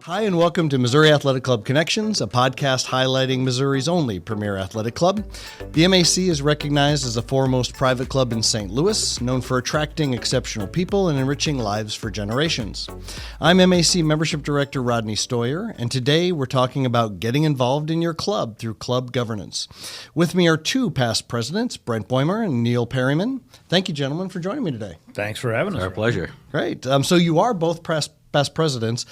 Hi, and welcome to Missouri Athletic Club Connections, a podcast highlighting Missouri's only premier athletic club. The MAC is recognized as the foremost private club in St. Louis, known for attracting exceptional people and enriching lives for generations. I'm MAC Membership Director Rodney Stoyer, and today we're talking about getting involved in your club through club governance. With me are two past presidents, Brent Beumer and Neal Perryman. Thank you, gentlemen, for joining me today. Thanks for having us. Our pleasure. Great. So you are both past presidents.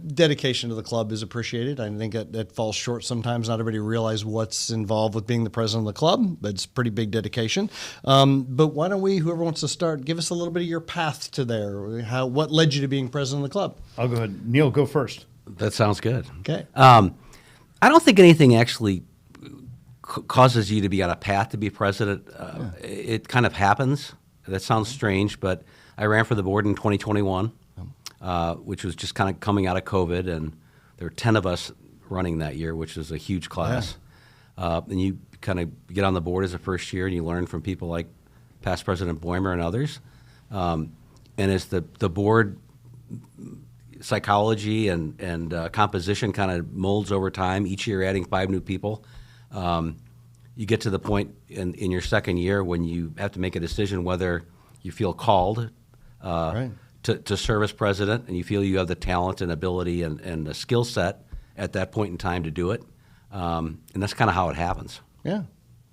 Dedication to the club is appreciated. I think that falls short sometimes. Not everybody realizes what's involved with being the president of the club, but it's a pretty big dedication. But why don't we, whoever wants to start, give us a little bit of your path to there. What led you to being president of the club? I'll go ahead. Neal, go first. That sounds good. Okay. I don't think anything actually causes you to be on a path to be president. It kind of happens. That sounds strange, but I ran for the board in 2021. Which was just kind of coming out of COVID, and there were 10 of us running that year, which was a huge class. Yeah. And you kind of get on the board as a first year, and you learn from people like past President Beumer and others. And as the board psychology and composition kind of molds over time, each year adding 5 new people, you get to the point in your second year when you have to make a decision whether you feel called Right. to serve as president, and you feel you have the talent and ability and the skill set at that point in time to do it. And that's kind of how it happens. Yeah.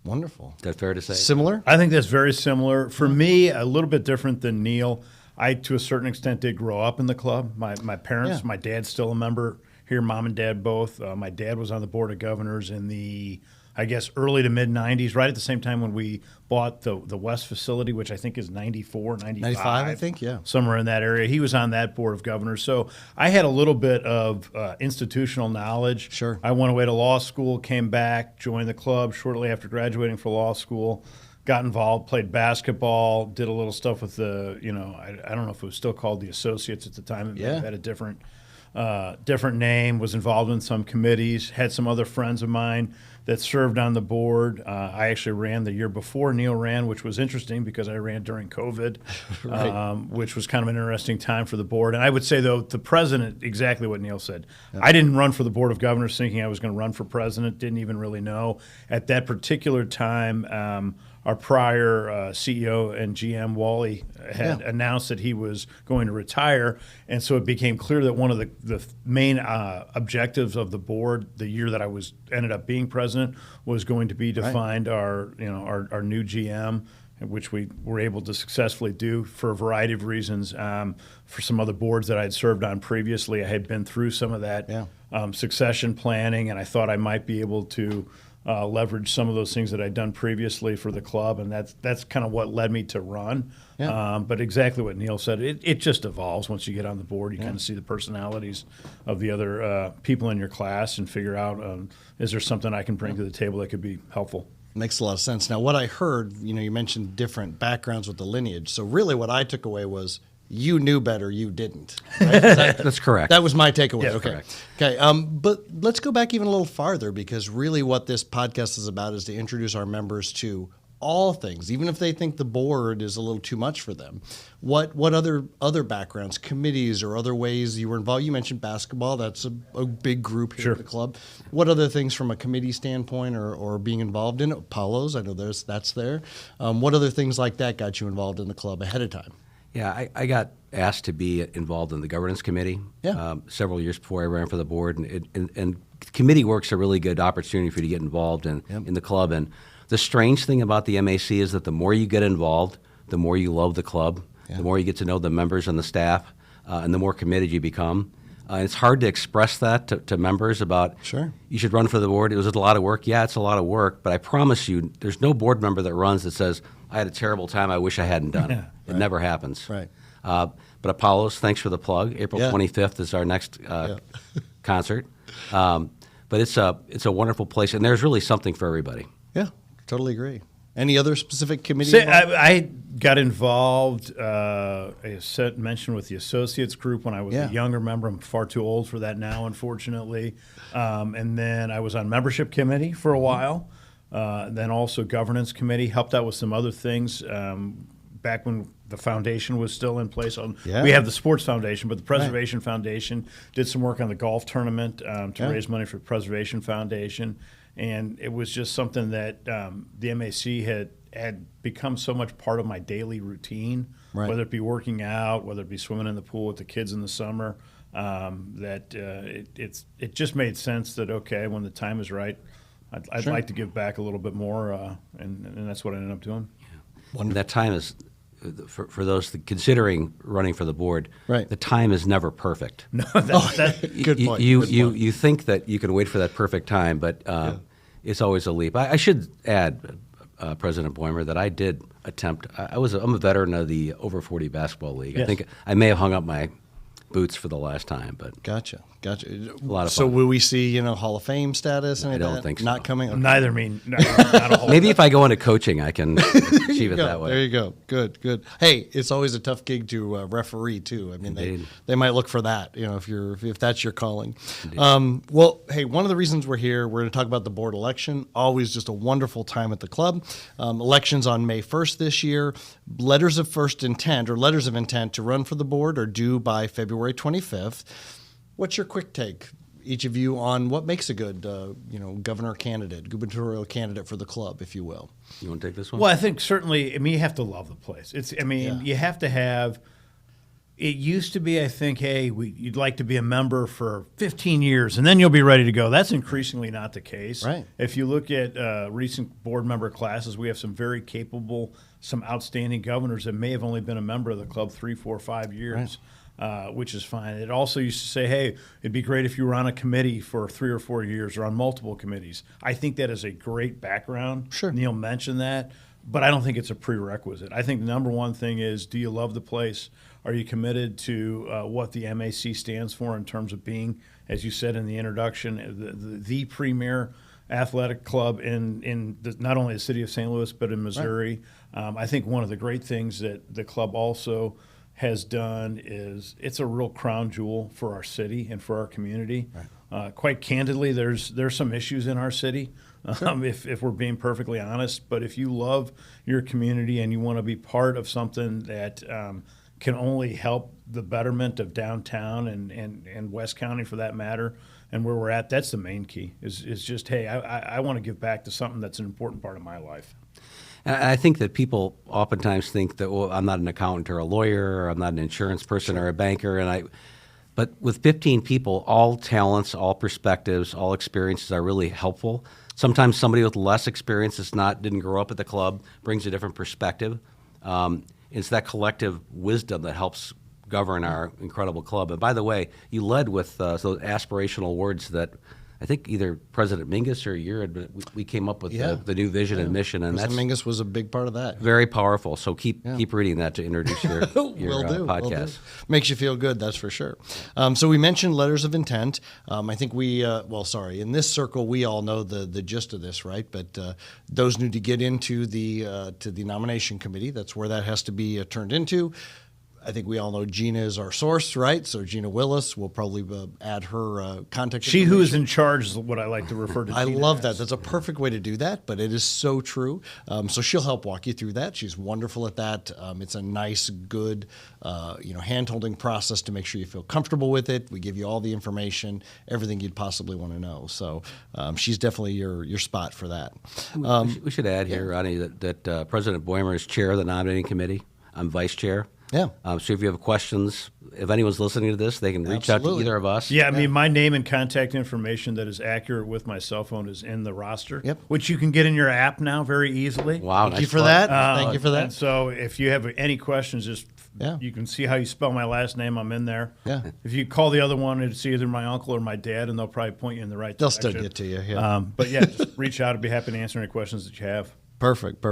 Wonderful. Is that fair to say? Similar? I think that's very similar. For me, a little bit different than Neal. I, to a certain extent, did grow up in the club. My parents, my dad's still a member here, mom and dad both. My dad was on the board of governors in the, I guess, early to mid-'90s, right at the same time when we bought the West facility, which I think is 94, 95. 95, I think, yeah. Somewhere in that area. He was on that board of governors. So I had a little bit of institutional knowledge. Sure. I went away to law school, came back, joined the club shortly after graduating from law school, got involved, played basketball, did a little stuff with the, I don't know if it was still called the Associates at the time. It Yeah. had a different name, was involved in some committees, had some other friends of mine that served on the board. I actually ran the year before Neal ran, which was interesting because I ran during COVID, Right. which was kind of an interesting time for the board. And I would say, though, the president, exactly what Neal said. Yeah. I didn't run for the board of governors thinking I was going to run for president, didn't even really know. At that particular time, our prior CEO and GM, Wally, had announced that he was going to retire, and so it became clear that one of the main objectives of the board the year that I ended up being president was going to be to find our new GM, which we were able to successfully do for a variety of reasons. For some other boards that I had served on previously, I had been through some of that succession planning, and I thought I might be able to leverage some of those things that I'd done previously for the club, and that's kind of what led me to run. Yeah. But exactly what Neal said, it just evolves once you get on the board. You kind of see the personalities of the other people in your class and figure out, is there something I can bring to the table that could be helpful? Makes a lot of sense. Now, what I heard, you mentioned different backgrounds with the lineage. So really what I took away was you knew better, you didn't. Right? That's correct. That was my takeaway. Yes, okay. Correct. Okay. But let's go back even a little farther, because really what this podcast is about is to introduce our members to all things, even if they think the board is a little too much for them. What other backgrounds, committees, or other ways you were involved? You mentioned basketball. That's a big group here at the club. What other things from a committee standpoint or being involved in it? Apollos, I know that's there. What other things like that got you involved in the club ahead of time? Yeah, I got asked to be involved in the governance committee several years before I ran for the board, and committee work's a really good opportunity for you to get involved in the club. And the strange thing about the MAC is that the more you get involved, the more you love the club, the more you get to know the members and the staff, and the more committed you become. It's hard to express that to members about, you should run for the board. It was a lot of work. Yeah, it's a lot of work, but I promise you, there's no board member that runs that says, I had a terrible time, I wish I hadn't done it. It never happens. Right. But Apollos, thanks for the plug. April 25th is our next concert. But it's a wonderful place, and there's really something for everybody. Yeah, totally agree. Any other specific committee? I got involved, I mentioned with the Associates group when I was a younger member. I'm far too old for that now, unfortunately. And then I was on membership committee for a while. Then also governance committee, helped out with some other things. back when the foundation was still in place. Yeah. We have the Sports Foundation, but the Preservation Foundation did some work on the golf tournament to raise money for the Preservation Foundation. And it was just something that the MAC had become so much part of my daily routine, whether it be working out, whether it be swimming in the pool with the kids in the summer, that it just made sense that, okay, when the time is right, I'd like to give back a little bit more, and that's what I ended up doing. Yeah. And that time is, for those considering running for the board, right. The time is never perfect. No, good point. You think that you can wait for that perfect time, but it's always a leap. I should add, President Beumer, that I did attempt. I'm a veteran of the over 40 basketball league. Yes. I think I may have hung up my boots for the last time, but Gotcha. A lot of fun. So will we see, Hall of Fame status? I don't think so. Not coming? Okay. Neither mean. Not a whole maybe if I go into coaching, I can achieve it that way. There you go. Good. Hey, it's always a tough gig to referee too. I mean, they might look for that, if that's your calling. Well, hey, one of the reasons we're here, we're going to talk about the board election. Always just a wonderful time at the club. Elections on May 1st this year. Letters of intent to run for the board are due by February 25th. What's your quick take, each of you, on what makes a good, gubernatorial candidate for the club, if you will? You want to take this one? Well, I think certainly, you have to love the place. You have to have. It used to be, I think, hey, you'd like to be a member for 15 years, and then you'll be ready to go. That's increasingly not the case. Right. If you look at recent board member classes, we have some very capable, some outstanding governors that may have only been a member of the club 3, 4, 5 years. Right. Which is fine. It also used to say, hey, it'd be great if you were on a committee for 3 or 4 years or on multiple committees. I think that is a great background. Sure. Neal mentioned that, but I don't think it's a prerequisite. I think the number one thing is, do you love the place? Are you committed to what the MAC stands for in terms of being, as you said in the introduction, the premier athletic club in not only the city of St. Louis, but in Missouri? Right. I think one of the great things that the club also has done is it's a real crown jewel for our city and for our community. Right. Quite candidly, there's some issues in our city, if we're being perfectly honest. But if you love your community and you want to be part of something that can only help the betterment of downtown and West County, for that matter, and where we're at, that's the main key. Is just, hey, I want to give back to something that's an important part of my life. And I think that people oftentimes think that, well, I'm not an accountant or a lawyer, or I'm not an insurance person or a banker, but with 15 people, all talents, all perspectives, all experiences are really helpful. Sometimes somebody with less experience didn't grow up at the club brings a different perspective. It's that collective wisdom that helps govern our incredible club. And by the way, you led with those aspirational words that I think either President Mingus or we came up with the new vision and mission, and President Mingus was a big part of that. Very powerful. So keep reading that to introduce your podcast. Makes you feel good, that's for sure. So we mentioned letters of intent. I think in this circle we all know the gist of this, right? But those need to get into the nomination committee. That's where that has to be turned into. I think we all know Gena is our source, right? So Gena Willis, will probably add her contact information. She who is in charge is what I like to refer to Gena. I love that. That's a perfect way to do that, but it is so true. So she'll help walk you through that. She's wonderful at that. It's a nice, good, hand-holding process to make sure you feel comfortable with it. We give you all the information, everything you'd possibly want to know. So she's definitely your spot for that. We should add here, Ronnie, that President Beumer is chair of the nominating committee. I'm vice chair. Yeah. So if you have questions, if anyone's listening to this, they can reach out to either of us. Yeah, my name and contact information that is accurate with my cell phone is in the roster, which you can get in your app now very easily. Wow, Thank you for that. Thank you for that. And so if you have any questions, just you can see how you spell my last name. I'm in there. Yeah. If you call the other one, it's either my uncle or my dad, and they'll probably point you in the right direction. They'll still get to you, yeah. But just reach out. I'd be happy to answer any questions that you have. Perfect.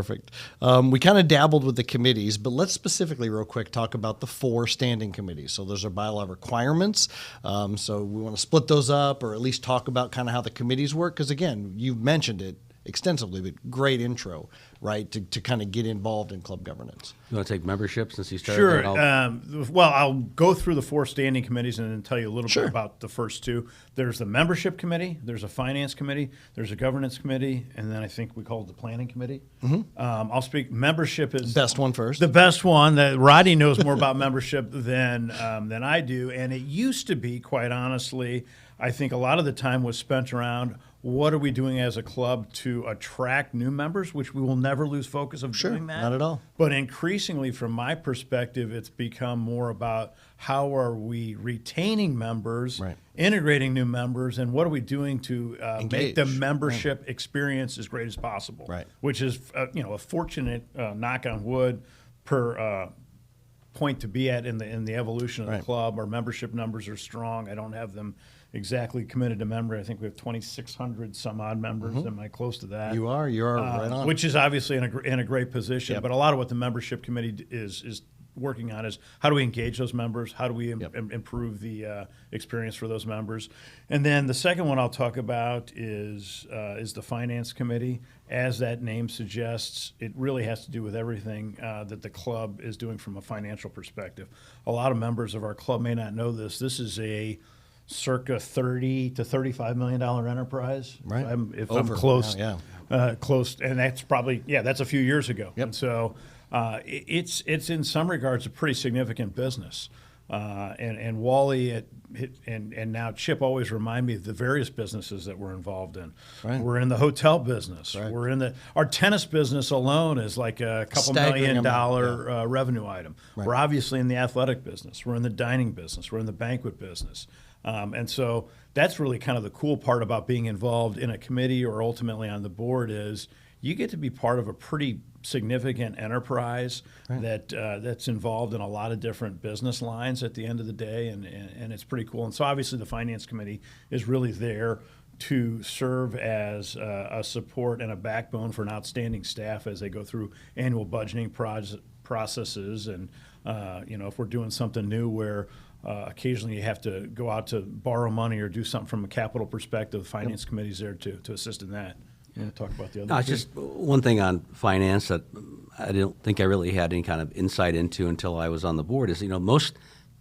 We kind of dabbled with the committees, but let's specifically real quick talk about the 4 standing committees. So those are bylaw requirements. So we want to split those up or at least talk about kind of how the committees work because, again, you've mentioned it. extensively, but great intro, right, to kind of get involved in club governance. You want to take membership since you started? Sure. That? Well, I'll go through the 4 standing committees and then tell you a little Sure. bit about the first 2. There's the membership committee, there's a finance committee, there's a governance committee, and then I think we call it the planning committee. I'll speak. Membership is Best one first. the best one. That Roddy knows more about membership than I do, and it used to be, quite honestly, I think a lot of the time was spent around what are we doing as a club to attract new members, which we will never lose focus of doing that. Not at all. But increasingly, from my perspective, it's become more about how are we retaining members, Right. integrating new members, and what are we doing to make the Engage. membership experience as great as possible. Right. Which is a fortunate knock on wood per point to be at in the evolution of the Right. club. Our membership numbers are strong. I don't have them exactly committed to memory. I think we have 2,600 some odd members. Am I close to that? You are right on. Which is obviously in a great position. Yep. But a lot of what the membership committee is working on is how do we engage those members? How do we improve the experience for those members? And then the second one I'll talk about is the finance committee. As that name suggests, it really has to do with everything that the club is doing from a financial perspective. A lot of members of our club may not know this. This is a circa $30 to $35 million enterprise. Right. If Over I'm close, now, close, and that's probably that's a few years ago. Yep. And so it's in some regards a pretty significant business. And Wally and now Chip always remind me of the various businesses that we're involved in. Right. We're in the hotel business. Right. We're in our tennis business alone is like a couple Staggering $1 million amount, revenue item. Right. We're obviously in the athletic business. We're in the dining business. We're in the banquet business. And so that's really kind of the cool part about being involved in a committee or ultimately on the board is you get to be part of a pretty significant enterprise that's involved in a lot of different business lines at the end of the day, and it's pretty cool. And so obviously the finance committee is really there to serve as a support and a backbone for an outstanding staff as they go through annual budgeting processes. And if we're doing something new where occasionally you have to go out to borrow money or do something from a capital perspective, the finance committee's there to assist in that. You want to talk about the other? No, it's just one thing on finance that I don't think I really had any kind of insight into until I was on the board is, most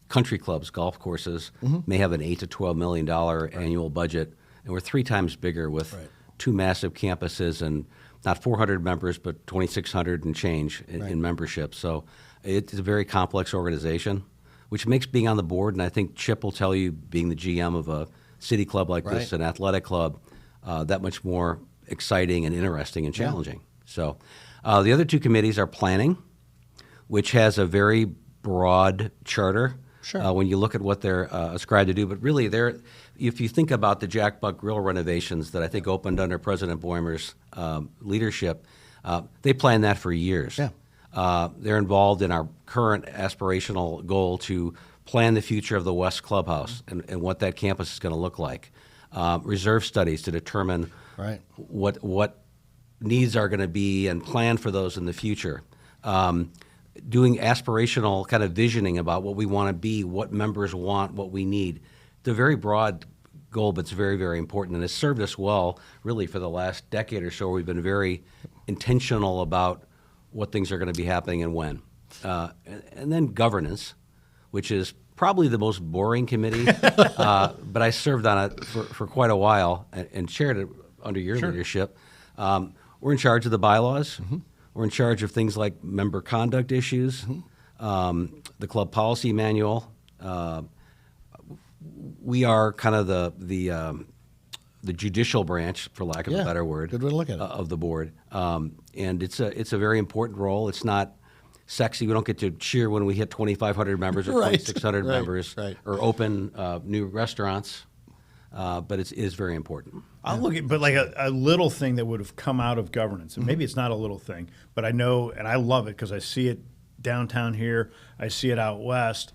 country clubs, golf courses, may have an $8 to $12 million annual budget, and we're 3 times bigger with 2 massive campuses and not 400 members, but 2,600 and change in membership. So it's a very complex organization, which makes being on the board, and I think Chip will tell you, being the GM of a city club like this, an athletic club, that much more exciting and interesting and challenging. So the other 2 committees are planning, which has a very broad charter when you look at what they're ascribed to do. But really, if you think about the Jack Buck Grill renovations that I think opened under President Beumer's leadership, they planned that for years. Yeah. They're involved in our current aspirational goal to plan the future of the West Clubhouse and what that campus is going to look like. Reserve studies to determine what needs are going to be and plan for those in the future. Doing aspirational kind of visioning about what we want to be, what members want, what we need. It's a very broad goal, but it's very, very important. And it's served us well, really, for the last decade or so. We've been very intentional about what things are going to be happening and when. And then governance, which is probably the most boring committee, but I served on it for quite a while and chaired it under your leadership. We're in charge of the bylaws. We're in charge of things like member conduct issues, the club policy manual. We are kind of the judicial branch, for lack of a better word, good way to look at it, of the board. And it's a very important role. It's not sexy. We don't get to cheer when we hit 2,500 members or 2,600 members or open new restaurants, but it is very important. I'll look at, but like a little thing that would have come out of governance, and maybe it's not a little thing, but I know, and I love it because I see it downtown here, I see it out west.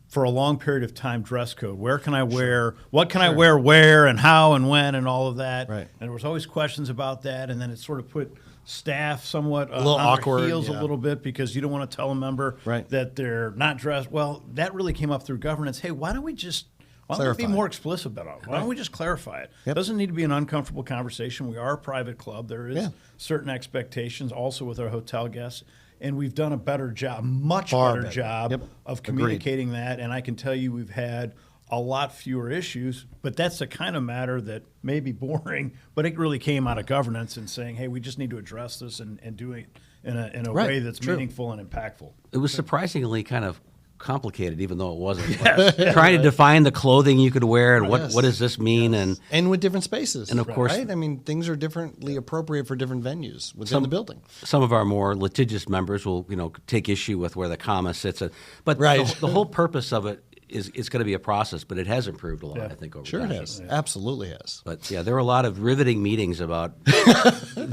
For a long period of time, dress code. Where can I wear? What can I wear? Where and how and when and all of that. Right. And there was always questions about that, and then it sort of put staff somewhat a little on awkward, their heels a little bit because you don't want to tell a member that they're not dressed. Well, that really came up through governance. Hey, why don't we just Why don't we be more explicit about it? Why don't we just clarify it? It doesn't need to be an uncomfortable conversation. We are a private club. There is certain expectations also with our hotel guests. And we've done a better job, much better job of communicating that. And I can tell you we've had a lot fewer issues, but that's the kind of matter that may be boring, but it really came out of governance and saying, hey, we just need to address this and do it in a way that's meaningful and impactful. It was surprisingly kind of complicated, even though it wasn't. Trying to define the clothing you could wear and what does this mean, and with different spaces, and of course, right? I mean, things are differently appropriate for different venues within the building. Some of our more litigious members will, take issue with where the comma sits, but the whole purpose of it is going to be a process, but it has improved a lot, I think, over time. Sure it has. Absolutely has. But, there were a lot of riveting meetings about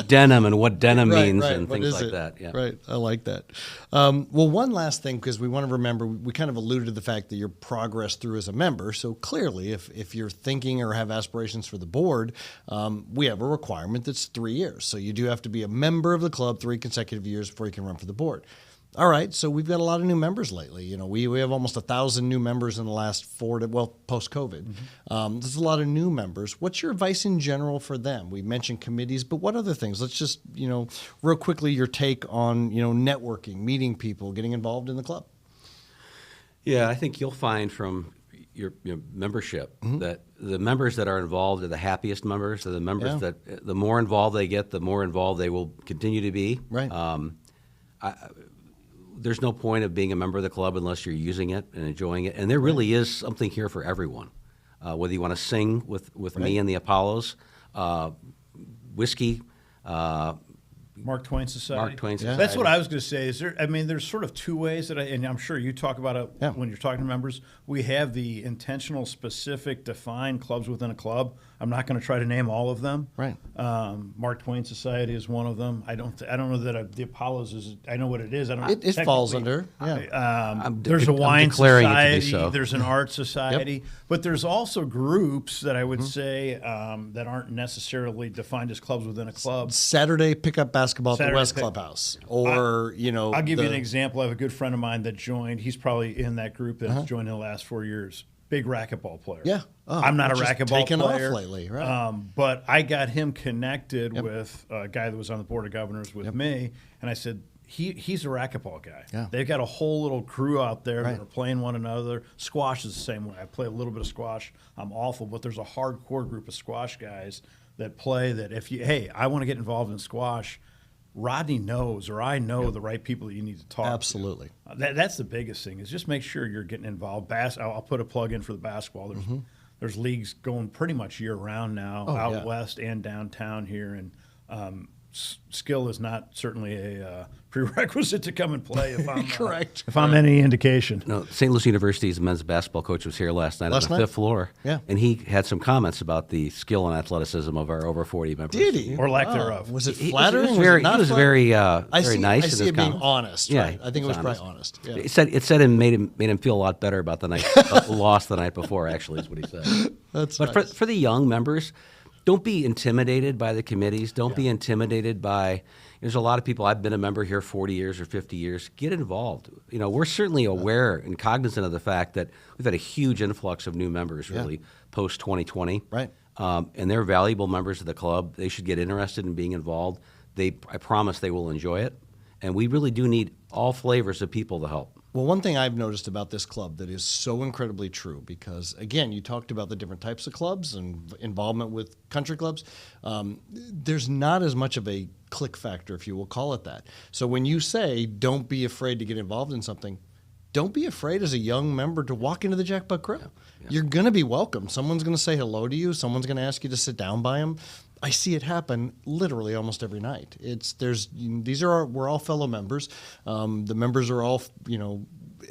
denim and what denim means and things like that. Yeah. Right. I like that. Well, one last thing, because we want to remember, we kind of alluded to the fact that your progress through as a member. So clearly, if you're thinking or have aspirations for the board, we have a requirement that's 3 years. So you do have to be a member of the club 3 consecutive years before you can run for the board. All right, so we've got a lot of new members lately. We have almost 1,000 new members in the last post-COVID. There's a lot of new members. What's your advice in general for them? We mentioned committees, but what other things? Let's just, real quickly, your take on, networking, meeting people, getting involved in the club. Yeah, I think you'll find from your membership that the members that are involved are the happiest members. Are the members that the more involved they get, the more involved they will continue to be. Right. There's no point of being a member of the club unless you're using it and enjoying it. And there really is something here for everyone. Whether you want to sing with me and the Apollos, whiskey, Mark Twain Society. Society. That's what I was going to say. There's sort of 2 ways and I'm sure you talk about it when you're talking to members. We have the intentional, specific, defined clubs within a club. I'm not going to try to name all of them. Right. Mark Twain Society is one of them. I don't know that the Apollos is. I know what it is. I don't. It falls under. There's a wine society. So. There's an art society. But there's also groups that I would say that aren't necessarily defined as clubs within a club. Saturday pickup basketball at the West Clubhouse, or I'll give you an example. I have a good friend of mine that joined. He's probably in that group that's joined in the last 4 years. Big racquetball player. Yeah. I'm not a racquetball taken player. Off lately, right? But I got him connected with a guy that was on the board of governors with me, and I said, he's a racquetball guy. Yeah. They've got a whole little crew out there that are playing one another. Squash is the same way. I play a little bit of squash. I'm awful, but there's a hardcore group of squash guys that play that I want to get involved in squash, Rodney knows, or I know the right people that you need to talk Absolutely. to. That's the biggest thing, is just make sure you're getting involved. I'll put a plug in for the basketball. There's leagues going pretty much year-round now, out west and downtown here, and skill is not certainly a prerequisite to come and play if I'm correct. If I'm any indication. No, St. Louis University's men's basketball coach was here last night on the 5th floor. Yeah. And he had some comments about the skill and athleticism of our over 40 members. Did he? Or lack thereof. Was it flattering? He was very nice I see in his it being comments. honest. Yeah, right? I think it was probably honest. Yeah. It said it made him feel a lot better about the night loss the night before, actually, is what he said. But nice. for the young members, don't be intimidated by the committees. Don't be intimidated by. There's a lot of people. I've been a member here 40 years or 50 years. Get involved. We're certainly aware and cognizant of the fact that we've had a huge influx of new members, really, post 2020. Right. And they're valuable members of the club. They should get interested in being involved. I promise they will enjoy it. And we really do need all flavors of people to help. Well, one thing I've noticed about this club that is so incredibly true, because, again, you talked about the different types of clubs and involvement with country clubs. There's not as much of a click factor, if you will call it that. So when you say don't be afraid to get involved in something, don't be afraid as a young member to walk into the Jackbutt Grill. Yeah. You're going to be welcome. Someone's going to say hello to you. Someone's going to ask you to sit down by them. I see it happen literally almost every night. We're all fellow members. The members are all,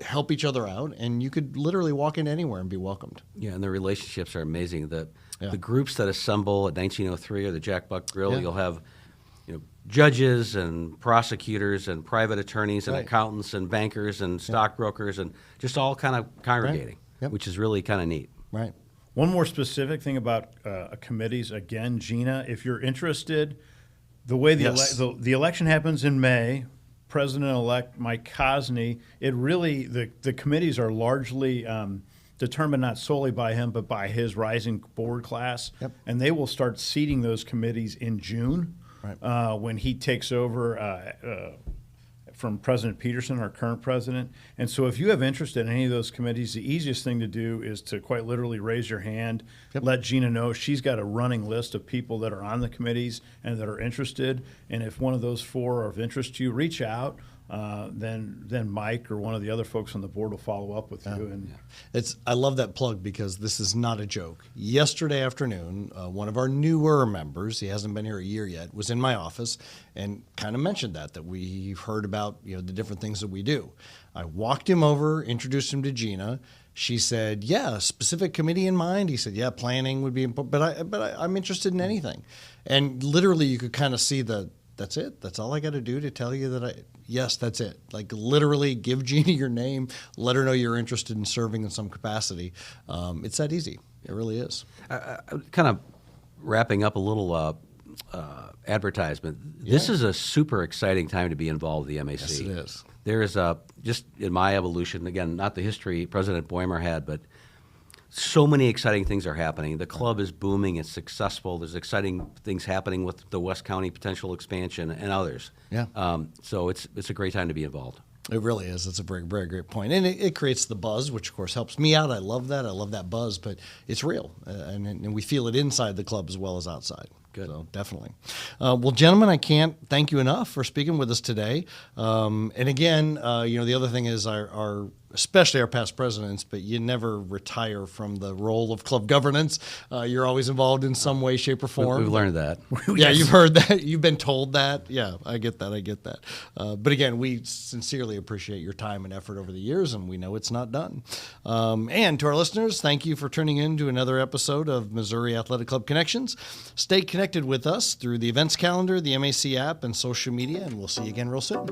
help each other out, and you could literally walk in anywhere and be welcomed. Yeah, and the relationships are amazing. The groups that assemble at 1903 or the Jackbutt Grill, you'll have, judges and prosecutors and private attorneys and accountants and bankers and stockbrokers and just all kind of congregating, which is really kind of neat. Right. One more specific thing about committees, again, Gena, if you're interested, the way the election happens in May, President-elect Mike Kozeny, the committees are largely determined not solely by him, but by his rising board class. Yep. And they will start seating those committees in June when he takes over from President Peterson, our current president. And so if you have interest in any of those committees, the easiest thing to do is to quite literally raise your hand, let Gena know. She's got a running list of people that are on the committees and that are interested. And if one of those four are of interest to you, reach out. Then Mike or one of the other folks on the board will follow up with you. And I love that plug because this is not a joke. Yesterday afternoon, one of our newer members, he hasn't been here a year yet, was in my office and kind of mentioned that we've heard about the different things that we do. I walked him over, introduced him to Gena. She said, "Yeah, a specific committee in mind." He said, "Yeah, planning would be important, but I'm interested in anything." And literally, you could kind of see that's it. That's all I got to do to tell you that yes, that's it. Like literally give Gena your name, let her know you're interested in serving in some capacity. It's that easy. It really is. Kind of wrapping up a little advertisement. Yeah. This is a super exciting time to be involved with the MAC. Yes, it is. There is just in my evolution, again, not the history President Beumer had, but so many exciting things are happening. The club is booming. It's successful. There's exciting things happening with the West County potential expansion and others. Yeah. So it's a great time to be involved. It really is. It's a very, very great point. And it creates the buzz, which, of course, helps me out. I love that. I love that buzz. But it's real. And we feel it inside the club as well as outside. Good. So definitely. Well, gentlemen, I can't thank you enough for speaking with us today. And again, the other thing is especially our past presidents, but you never retire from the role of club governance. You're always involved in some way, shape, or form. We've learned that. Yeah, you've heard that. You've been told that. Yeah, I get that. But again, we sincerely appreciate your time and effort over the years, and we know it's not done. And to our listeners, thank you for tuning in to another episode of Missouri Athletic Club Connections. Stay connected with us through the events calendar, the MAC app, and social media, and we'll see you again real soon.